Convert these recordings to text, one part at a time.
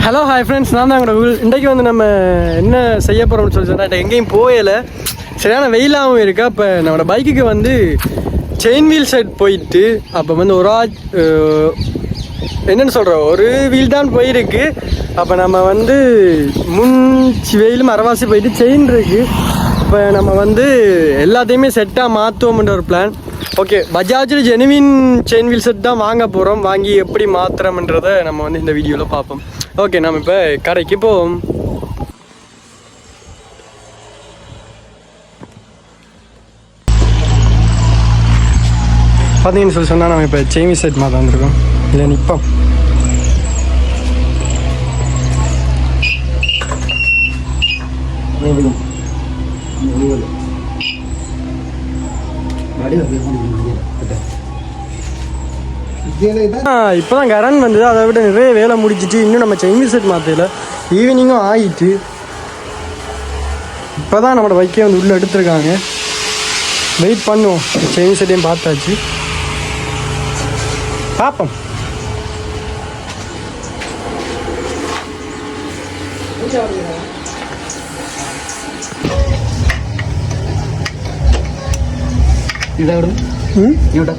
Hello hi friends, நான் தான் எங்களோட கூகுள். இன்றைக்கு வந்து நம்ம என்ன செய்ய போகிறோம்னு சொல்லி சொன்னால், எங்கேயும் போயலை, சரியான வெயிலாகவும் இருக்கா. இப்போ நம்மளோட பைக்குக்கு வந்து செயின் வீல் செட் போயிட்டு, அப்போ வந்து என்னென்னு சொல்கிறோம், ஒரு வீல் தான் போயிருக்கு. அப்போ நம்ம வந்து வெயிலும் அரைவாசி போயிட்டு செயின் இருக்குது. இப்போ நம்ம வந்து எல்லாத்தையுமே செட்டாக மாற்றுவோம்ன்ற ஒரு பிளான். ஓகே, பஜாஜில் ஜெனுவின் செயின் வீல் செட் தான் வாங்க போகிறோம். வாங்கி எப்படி மாற்றுறோம்ன்றதை நம்ம வந்து இந்த வீடியோவில் பார்ப்போம். ஓகே, நம்ம இப்போ கடைக்கு போவோம். பார்த்தீங்கன்னு சொல்லி சொன்னால், நம்ம இப்போ செயின் வீல் செட் மாற்ற வந்துருக்கோம். இல்லை நிற்போம். இப்போ தான் கரண்ட் வந்தது. அதை விட நிறைய வேலை முடிச்சிட்டு இன்னும் நம்ம செயின் செட் மாற்றல. ஈவினிங்கும் ஆகிட்டு இப்போ தான் நம்மளோட பைக்கே வந்து உள்ளே எடுத்துருக்காங்க. வெயிட் பண்ணுவோம். செயின் செட்டையும் பார்த்தாச்சு, பார்ப்போம். ഇതെവിടെ ഇവിടെ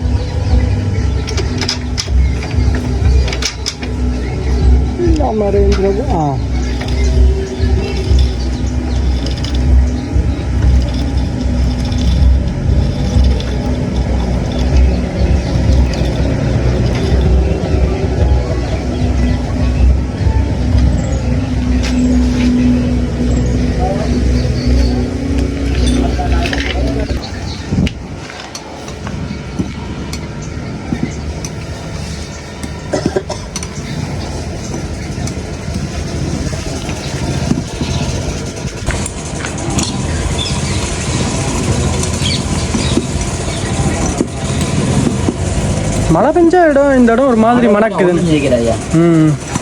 மழை பெஞ்ச இடம், இந்த இடம் ஒரு மாதிரி மணக்குது.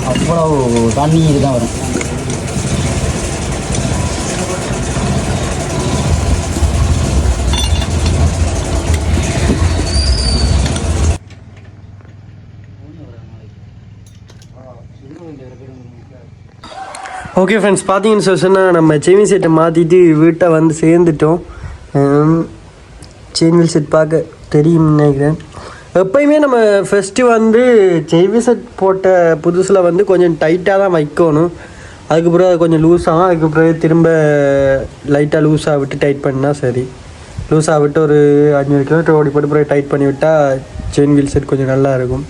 அவ்வளோ தண்ணி இதுதான் வரும். ஓகே ஃப்ரெண்ட்ஸ், பார்த்தீங்கன்னு சொல்லி சொன்னால், நம்ம செயின் செட்டை மாற்றிட்டு வீட்டை வந்து சேர்ந்துட்டோம். செயின் வீல் செட் பார்க்க தெரியும்னு நினைக்கிறேன். எப்போயுமே நம்ம ஃபஸ்ட்டு வந்து செயின் செட் போட்ட புதுசில் வந்து கொஞ்சம் டைட்டாக தான் வைக்கணும். அதுக்கப்புறம் அது கொஞ்சம் லூஸாகும். அதுக்கப்புறம் திரும்ப லைட்டாக லூஸாக விட்டு டைட் பண்ணால் சரி. லூஸாக விட்டு ஒரு 500 கிலோமீட்டர் ஓடி போட்டு பிறகு டைட் பண்ணி விட்டால் செயின் வீல் செட் கொஞ்சம் நல்லா இருக்கும்.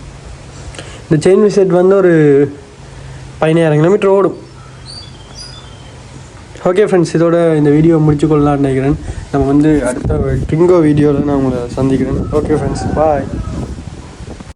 இந்த செயின் வீல் செட் வந்து ஒரு 15,000 கிலோமீட்டர் ஓடும். ஓகே ஃப்ரெண்ட்ஸ், இதோட இந்த வீடியோ முடிச்சுக்கொள்ளலான்னு நினைக்கிறேன். நம்ம வந்து அடுத்த ட்ரிங்கோ வீடியோவில் நான் உங்களை சந்திக்கிறேன். ஓகே ஃப்ரெண்ட்ஸ், பாய்.